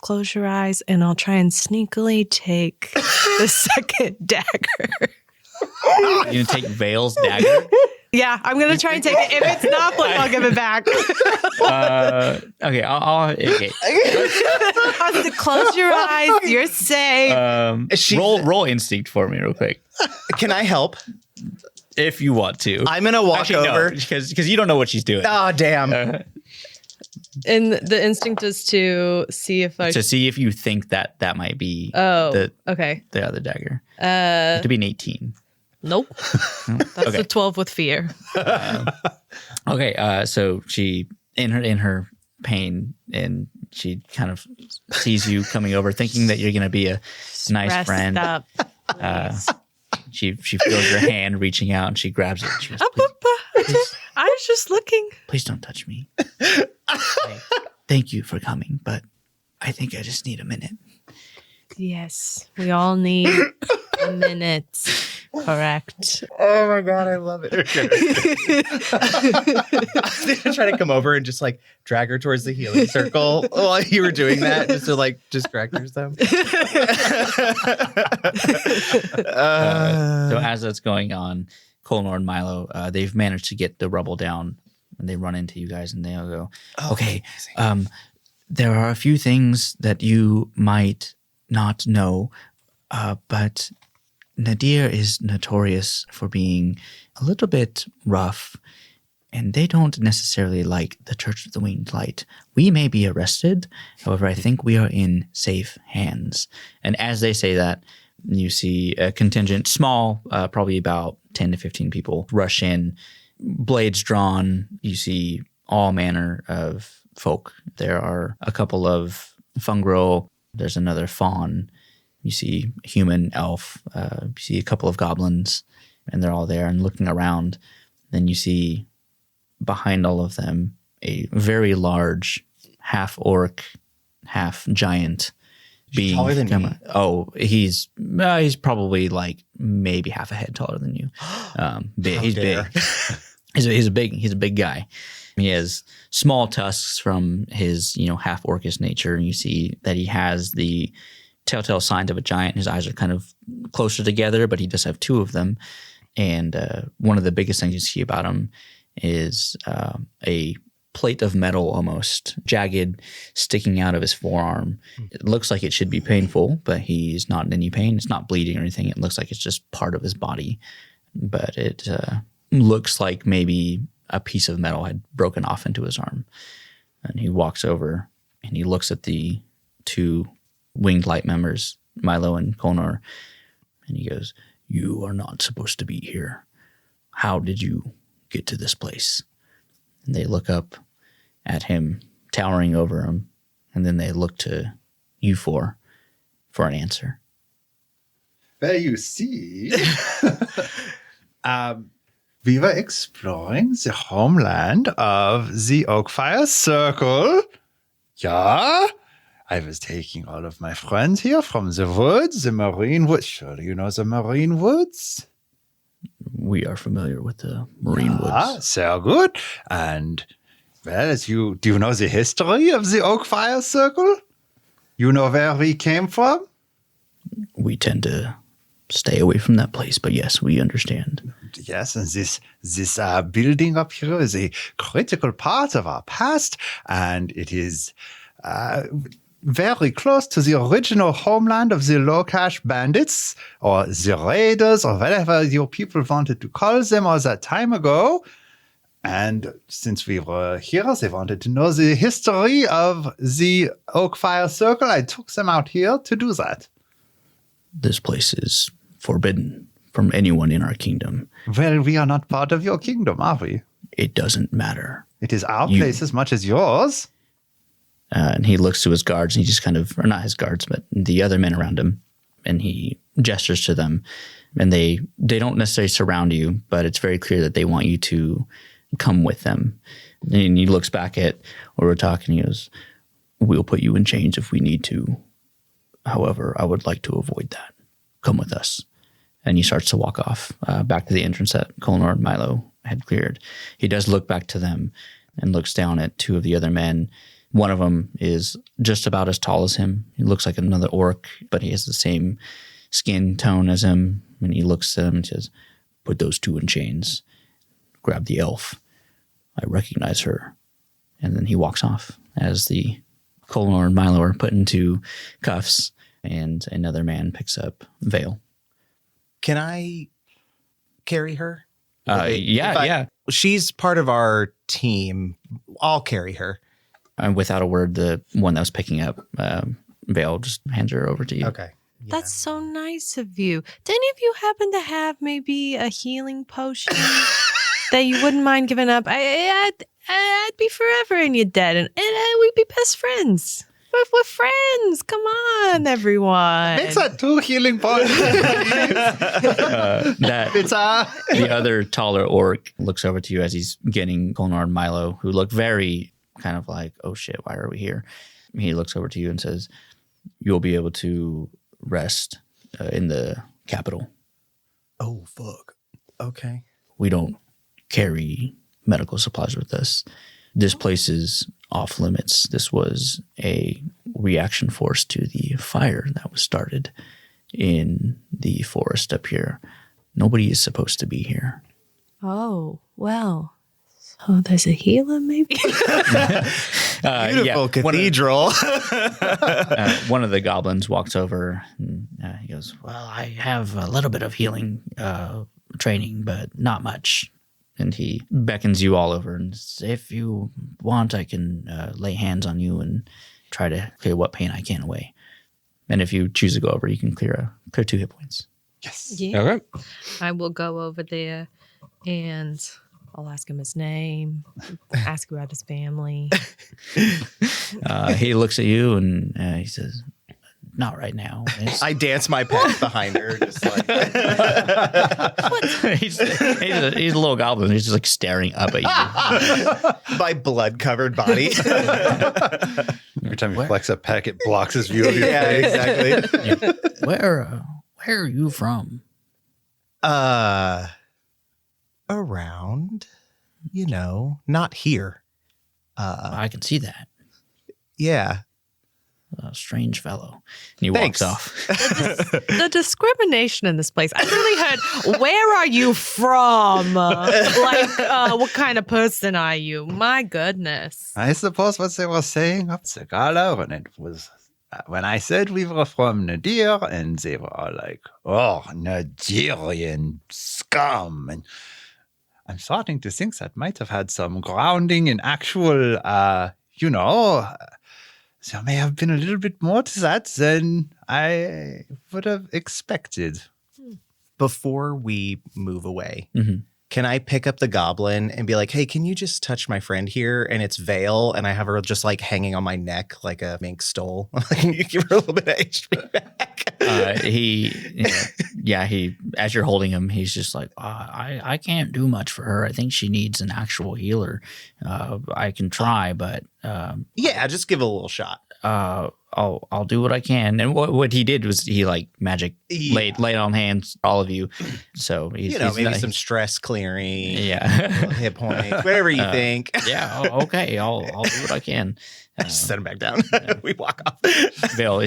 and I'll try and sneakily take the second dagger. You're going to take Vale's dagger? Yeah, I'm going to try and take it. If it's not Blink, I'll give it back. Okay, okay. I'll say, close your eyes. You're safe. Roll instinct for me real quick. can I help? If you want to. I'm going to walk over. Because you don't know what she's doing. Oh, damn. And the instinct is to see if I... To see if you think that might be okay. the other dagger. To be an 18. Nope. That's a 12 with fear. Okay, so she, in her pain, and she kind of sees you coming over, thinking that you're going to be a nice Rest friend. up. She feels your hand reaching out, and she grabs it. And she goes, I was just looking. please don't touch me. Thank you for coming, but I think I just need a minute. Yes, we all need a minute. Correct. Oh my God, I love it. I was going to try to come over and just like drag her towards the healing circle while you were doing that, just to like distract yourself. So as that's going on, Kolnor and Milo, they've managed to get the rubble down, and they run into you guys, and they'll go, okay, there are a few things that you might not know, but Nadir is notorious for being a little bit rough, and they don't necessarily like the Church of the Winged Light. We may be arrested, however, I think we are in safe hands. And as they say that, you see a contingent, small, probably about 10 to 15 people, rush in, blades drawn. You see all manner of folk. There are a couple of fungrel. There's another fawn. You see a human elf. You see a couple of goblins, and they're all there and looking around. Then you see behind all of them a very large half-orc, half-giant being. Taller than me? Oh, he's probably like maybe half a head taller than you. Big. He's big. He's a big guy. He has small tusks from his half orcish nature, and you see that he has the telltale signs of a giant. His eyes are kind of closer together, but he does have two of them. And one of the biggest things you see about him is a plate of metal, almost jagged, sticking out of his forearm. It looks like it should be painful, but he's not in any pain. It's not bleeding or anything. It looks like it's just part of his body, but it looks like maybe a piece of metal had broken off into his arm. And he walks over and he looks at the two Winged Light members, Milo and Kolnor, and he goes, "You are not supposed to be here. How did you get to this place?" And they look up at him, towering over him, and then they look to you four for an answer. There you see. We were exploring the homeland of the Oakfire Circle. Yeah. I was taking all of my friends here from the woods, the Marine Woods. Sure, you know the Marine Woods? We are familiar with the Marine Woods. So good. And, well, do you know the history of the Oak Fire Circle? You know where we came from? We tend to stay away from that place, but yes, we understand. Yes, and this building up here is a critical part of our past, and it is very close to the original homeland of the Locash bandits, or the raiders, or whatever your people wanted to call them all that time ago. And since we were here, they wanted to know the history of the Oak Fire Circle. I took them out here to do that. This place is forbidden from anyone in our kingdom. Well, we are not part of your kingdom, are we? It doesn't matter. It is our place as much as yours. And he looks to his guards, and he just kind of, or not his guards, but the other men around him, and he gestures to them. And they don't necessarily surround you, but it's very clear that they want you to come with them. And he looks back at Urutak and he goes, we'll put you in chains if we need to. However, I would like to avoid that. Come with us. And he starts to walk off back to the entrance that Colnor and Milo had cleared. He does look back to them and looks down at two of the other men. One of them is just about as tall as him. He looks like another orc, but he has the same skin tone as him. And he looks at him and says, put those two in chains. Grab the elf. I recognize her. And then he walks off as the Colnor and Milo are put into cuffs, and another man picks up Vale. Can I carry her? Yeah. She's part of our team. I'll carry her. And without a word, the one that was picking up Vale just hands her over to you. Okay. Yeah. That's so nice of you. Do any of you happen to have maybe a healing potion that you wouldn't mind giving up? I'd be forever in your debt, and we'd be best friends. We're friends. Come on, everyone. Makes that 2 healing points. The other taller orc looks over to you as he's getting Colnor and Milo, who look very kind of like, oh shit, why are we here? He looks over to you and says, you'll be able to rest in the capital. Oh, fuck. Okay. We don't carry medical supplies with us. This place is off limits. This was a reaction force to the fire that was started in the forest up here. Nobody is supposed to be here. Oh, well. So there's a healer, maybe? Beautiful cathedral. One of the goblins walks over and he goes, well, I have a little bit of healing training, but not much. And he beckons you all over and says, if you want, I can lay hands on you and try to clear what pain I can away. And if you choose to go over, you can clear 2 hit points. Yes. Yeah. Okay. I will go over there and I'll ask him his name, ask about his family. He looks at you and he says, not right now. I dance my path behind her, just like. he's a little goblin. He's just like staring up at you. My blood-covered body. Every time you flex a peck, it blocks his view of your face. Exactly. Where are you from? Around, not here. I can see that. Yeah. A strange fellow. And he Thanks. walks off. The discrimination in this place. I really heard, where are you from? What kind of person are you? My goodness. I suppose what they were saying up the gala when I said we were from Nadir, and they were all like, oh, Nadirian scum. And I'm starting to think that might have had some grounding in actual, there may have been a little bit more to that than I would have expected. Before we move away, can I pick up the goblin and be like, hey, can you just touch my friend here? And it's Vale, and I have her just like hanging on my neck like a mink stole. Can you give her a little bit of HP back? He, as you're holding him, he's just like, I can't do much for her. I think she needs an actual healer. I can try, but yeah, just give it a little shot. I'll do what I can. And what he did was he like magic laid on hands all of you. So he's maybe some stress clearing, yeah, hit points, whatever you think. Yeah, okay, I'll do what I can. Just set him back down. We walk off. Vale,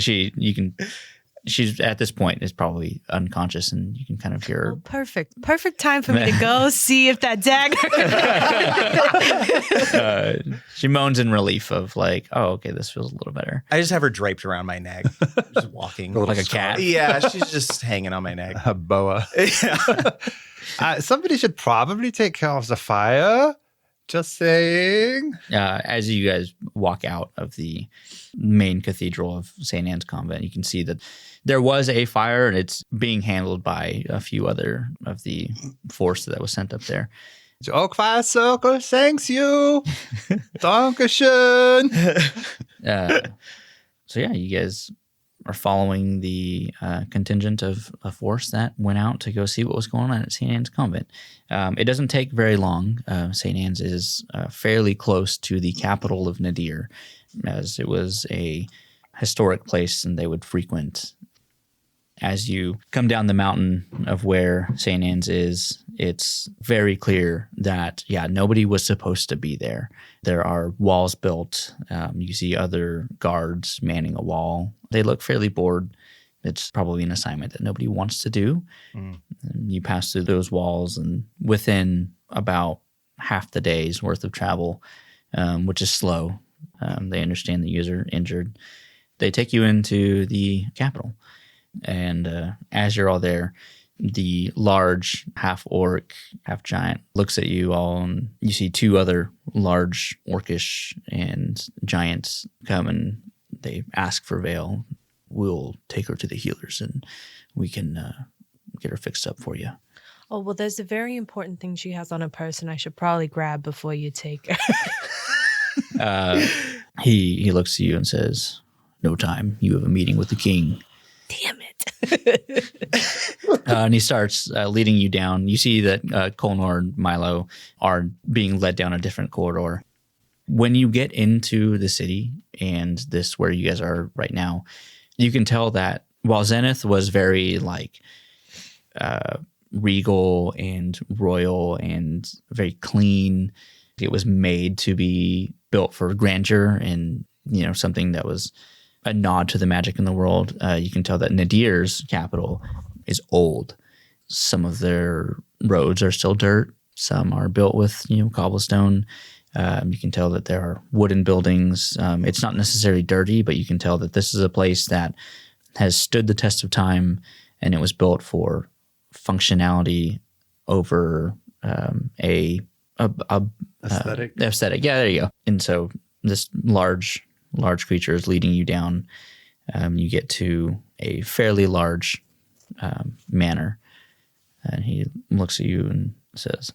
she's at this point is probably unconscious, and you can kind of hear her. Oh, perfect time for me to go see if that dagger. She moans in relief of like, oh, okay, this feels a little better. I just have her draped around my neck, just walking Like a cat. Yeah, she's just hanging on my neck. A boa. Yeah. Somebody should probably take care of the fire. Just saying. As you guys walk out of the main cathedral of St. Anne's Convent, you can see that there was a fire, and it's being handled by a few other of the force that was sent up there. The Oak Fire Circle thanks you. Dankeschön. So yeah, you guys are following the contingent of a force that went out to go see what was going on at St. Anne's Convent. It doesn't take very long. St. Anne's is fairly close to the capital of Nadir, as it was a historic place and they would frequent. As you come down the mountain of where St. Anne's is, it's very clear that, nobody was supposed to be there. There are walls built. You see other guards manning a wall. They look fairly bored. It's probably an assignment that nobody wants to do. You pass through those walls, and within about half the day's worth of travel, which is slow, they understand that you are injured. They take you into the capital. And as you're all there, the large half-orc, half-giant looks at you all, and you see two other large orcish and giants come, and they ask for Vale. We'll take her to the healers, and we can get her fixed up for you. Oh, well, there's a very important thing she has on her person I should probably grab before you take her. He looks at you and says, "No time. You have a meeting with the king." Damn it. And he starts leading you down. You see that Kolnor and Milo are being led down a different corridor. When you get into the city, and this where you guys are right now, you can tell that while Zenith was very regal and royal and very clean, it was made to be built for grandeur and something that was a nod to the magic in the world. You can tell that Nadir's capital is old. Some of their roads are still dirt. Some are built with cobblestone. You can tell that there are wooden buildings. It's not necessarily dirty, but you can tell that this is a place that has stood the test of time, and it was built for functionality over Aesthetic. Aesthetic. Yeah, there you go. And so this large creature is leading you down. You get to a fairly large manor, and he looks at you and says,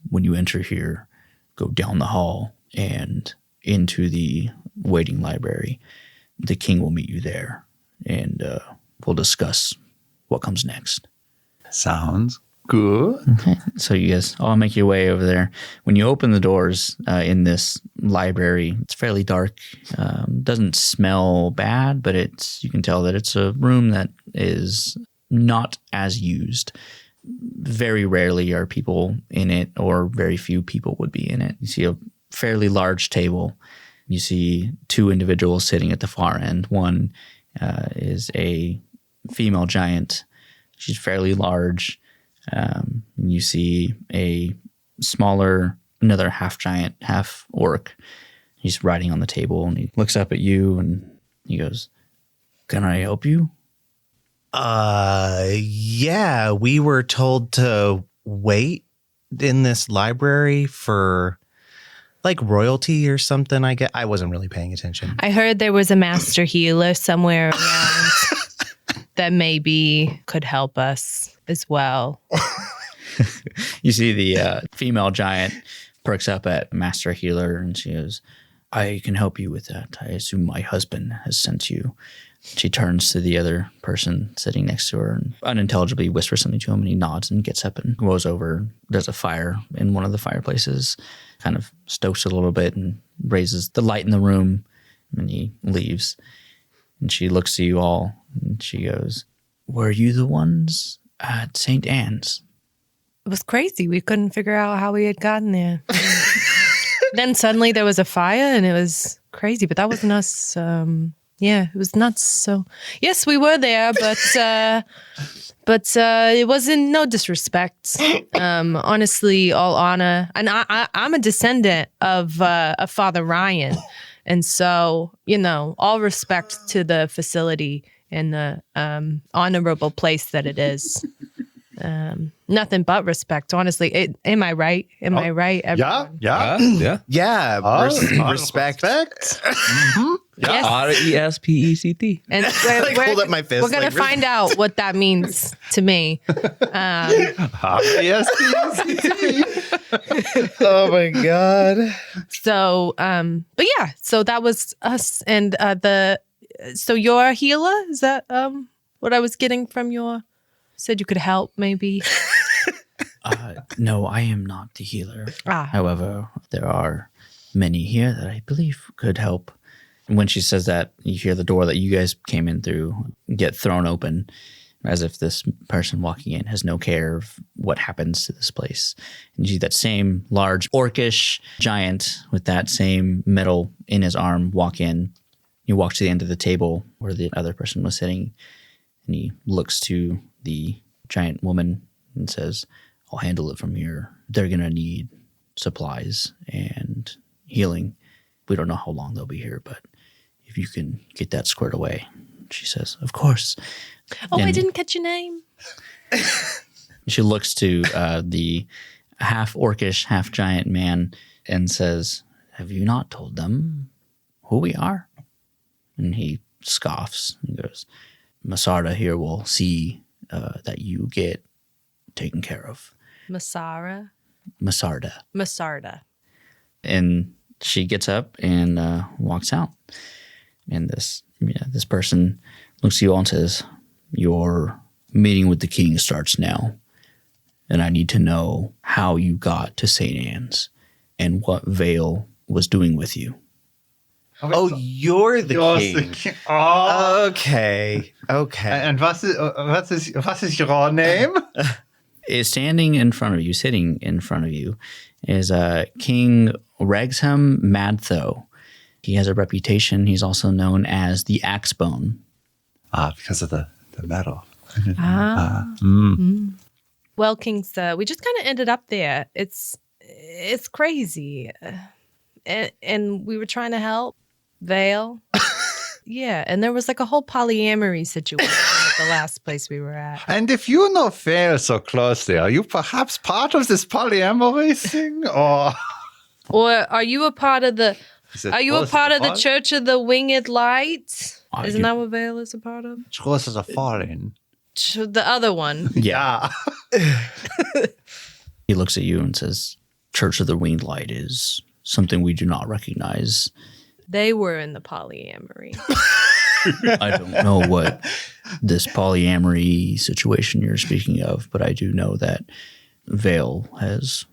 "When you enter here, go down the hall and into the waiting library. The king will meet you there, and we'll discuss what comes next." Sounds good. Okay. So you guys all make your way over there. When you open the doors in this library, it's fairly dark. Doesn't smell bad, but you can tell that it's a room that is not as used. Very rarely are people in it, or very few people would be in it. You see a fairly large table. You see two individuals sitting at the far end. One is a female giant. She's fairly large. You see a smaller, another half giant, half orc. He's riding on the table, and he looks up at you and he goes, "Can I help you?" Yeah, we were told to wait in this library for royalty or something. I wasn't really paying attention. I heard there was a master healer somewhere around that maybe could help us as well. You see the female giant perks up at master healer, and she goes, "I can help you with that. I assume my husband has sent you." She turns to the other person sitting next to her and unintelligibly whispers something to him, and he nods and gets up and goes over. There's a fire in one of the fireplaces, kind of stokes it a little bit and raises the light in the room. And he leaves. And she looks to you all and she goes, "Were you the ones at St. Anne's?" It was crazy. We couldn't figure out how we had gotten there. Then suddenly there was a fire and it was crazy, but that wasn't us. Yeah, it was nuts. So yes, we were there, but it wasn't, no disrespect. Honestly, all honor. And I'm a descendant of Father Ryan. And so, all respect to the facility and the honorable place that it is. Nothing but respect, honestly. Am I right? Am I right? Everyone? Yeah. Respect. Mm-hmm. Yes. RESPECT. And Hold up my fist. we're going to find out what that means to me. Oh my God. So, but yeah, so that was us. And so you're a healer? Is that what I was getting from your, said you could help maybe? No, I am not the healer. Ah. However, there are many here that I believe could help. And when she says that, you hear the door that you guys came in through get thrown open, as if this person walking in has no care of what happens to this place. And you see that same large orcish giant with that same metal in his arm walk in. He walks to the end of the table where the other person was sitting, and he looks to the giant woman and says, "I'll handle it from here. They're going to need supplies and healing. We don't know how long they'll be here, but if you can get that squared away." She says, "Of course." Oh, And I didn't catch your name. she looks to the half orcish, half giant man and says, "Have you not told them who we are?" And he scoffs and goes, "Masarda here will see that you get taken care of." Masarda. Masarda. And she gets up and walks out. And this person looks at you all and says, "Your meeting with the king starts now. And I need to know how you got to St. Anne's and what Vale was doing with you." Oh, you're the king. Oh. Okay. And what is your name? Is standing in front of you, sitting in front of you, is King Regsham Madtho. He has a reputation. He's also known as the Axebone. Because of the metal. Well, Kings, we just kind of ended up there. It's crazy. And we were trying to help Vale. Yeah, and there was like a whole polyamory situation at the last place we were at. And if you know Vale so closely, are you perhaps part of this polyamory thing, or are you a part of the? Are you a part of the Church of the Winged Light? Isn't that what Vale is a part of? Church is a foreign. The other one. Yeah. He looks at you and says, "Church of the Winged Light is something we do not recognize." They were in the polyamory. I don't know what this polyamory situation you're speaking of, but I do know that Vale has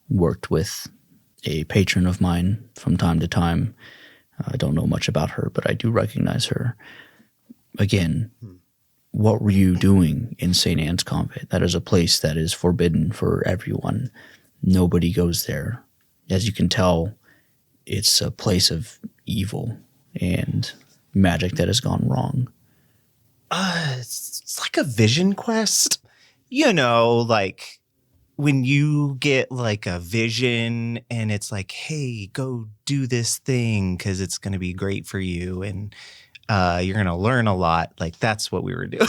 worked with a patron of mine from time to time. I don't know much about her, but I do recognize her. Again, what were you doing in St. Anne's Convent? That is a place that is forbidden for everyone. Nobody goes there. As you can tell, it's a place of evil and magic that has gone wrong. It's like a vision quest. Like when you get like a vision and it's like, hey, go do this thing because it's going to be great for you and you're going to learn a lot. Like that's what we were doing.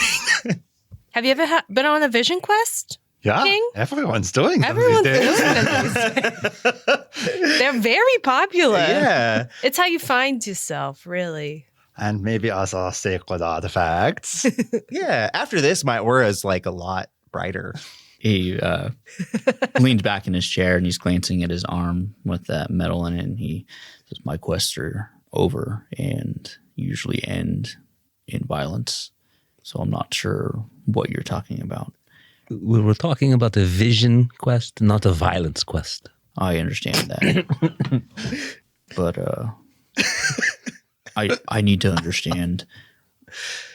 Have you ever been on a vision quest? Yeah, King? everyone's doing them Everyone's these days. doing them these days. They're very popular. Yeah. It's how you find yourself, really. And maybe other sacred artifacts. Yeah. After this, my aura is like a lot brighter. He leans back in his chair and he's glancing at his arm with that metal in it. And he says, "My quests are over and usually end in violence. So I'm not sure what you're talking about." We were talking about a vision quest, not a violence quest. I understand that. But I need to understand,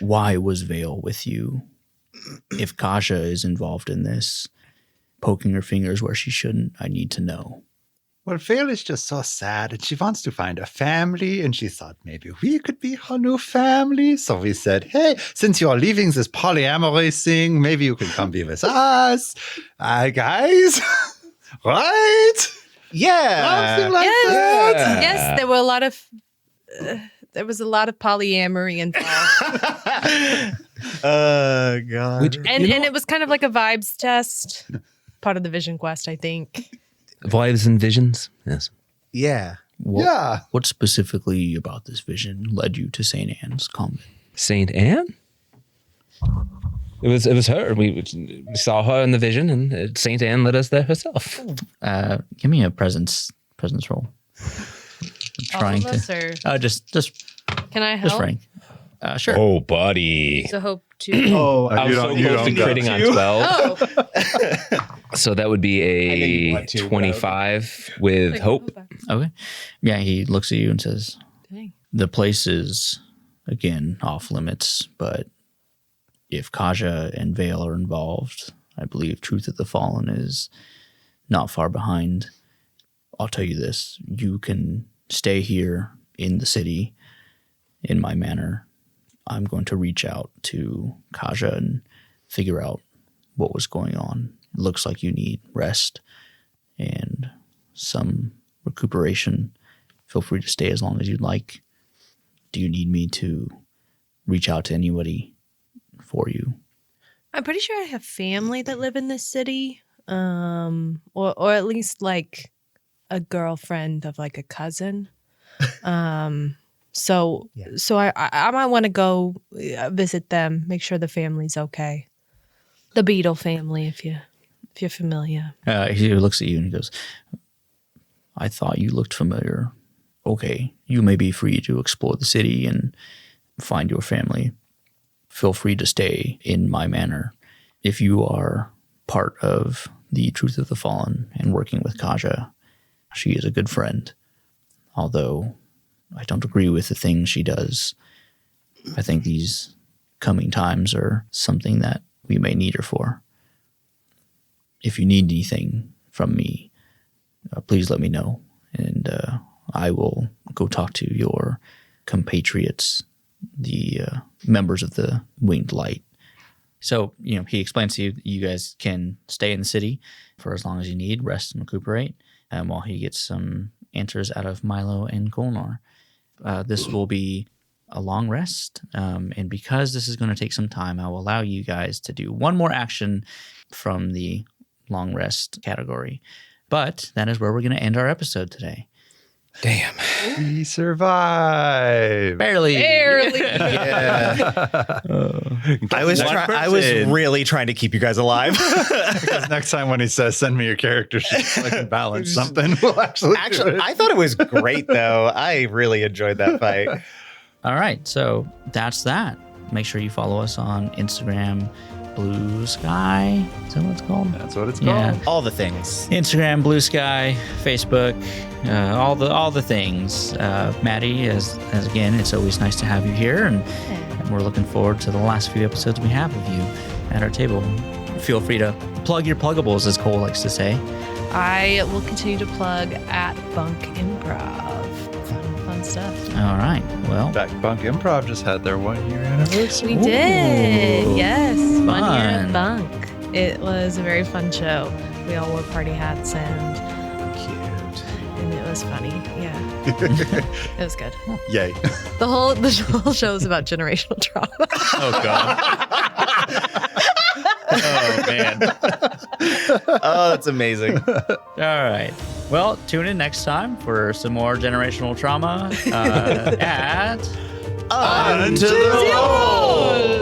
why was Vale with you? If Kaja is involved in this, poking her fingers where she shouldn't, I need to know. Well, Vale is just so sad and she wants to find a family, and she thought maybe we could be her new family. So we said, hey, since you're leaving this polyamory thing, maybe you can come be with us. Guys, right? Yeah. Something like Yes, that. yes, there was a lot of polyamory involved. God. And it was kind of like a vibes test, part of the vision quest, I think. Vibes and visions. Yes. Yeah. What specifically about this vision led you to St. Anne's convent? Saint Anne? It was her. We saw her in the vision, and Saint Anne led us there herself. Give me a presence roll. All of us, or Just can I just help? Frank. Sure. Oh, buddy. So hope to. Oh, I was so close to critting on 12. Oh, So that would be think you a want to, but 25 with hope. Okay. Yeah, he looks at you and says, dang. the place is, again, off limits, but if Kaja and Vale are involved, I believe Truth of the Fallen is not far behind. I'll tell you this, you can stay here in the city in my manor. I'm going to reach out to Kaja and figure out what was going on. It looks like you need rest and some recuperation. Feel free to stay as long as you'd like. Do you need me to reach out to anybody for you? I'm pretty sure I have family that live in this city, or at least like a girlfriend of like a cousin. So I might want to go visit them, make sure the family's okay. The Beetle family, if you're familiar. He looks at you and he goes, I thought you looked familiar. Okay, you may be free to explore the city and find your family. Feel free to stay in my manor. If you are part of the Truth of the Fallen and working with Kaja, she is a good friend. Although I don't agree with the things she does, I think these coming times are something that we may need her for. If you need anything from me, please let me know, and I will go talk to your compatriots, the members of the Winged Light. So, he explains to you that you guys can stay in the city for as long as you need, rest and recuperate, while he gets some answers out of Milo and Golnar. This will be a long rest, and because this is going to take some time, I will allow you guys to do one more action from the long rest category. But that is where we're going to end our episode today. Damn. We survived. Barely. Yeah. I was really trying to keep you guys alive. Because next time when he says, send me your character sheet so I can balance something, we'll actually do it. I thought it was great, though. I really enjoyed that fight. All right, so that's that. Make sure you follow us on Instagram, Blue Sky. Is that what it's called? That's what it's Yeah. called. All the things. Instagram, Blue Sky, Facebook, all the things. Maddie, as again, it's always nice to have you here, and we're looking forward to the last few episodes we have of you at our table. Feel free to plug your pluggables, as Cole likes to say. I will continue to plug at Bunk Improv. Fun stuff. All right, well, In fact, Bunk Improv just had their 1 year anniversary. We did, yes. 1 year Fun. at Bunk. It was a very fun show. We all wore party hats and it was funny. Yeah, it was good. Yay. The whole show is about generational trauma. oh God. Oh man. Oh, that's amazing. All right. Well, tune in next time for some more generational trauma at Unto the Roll!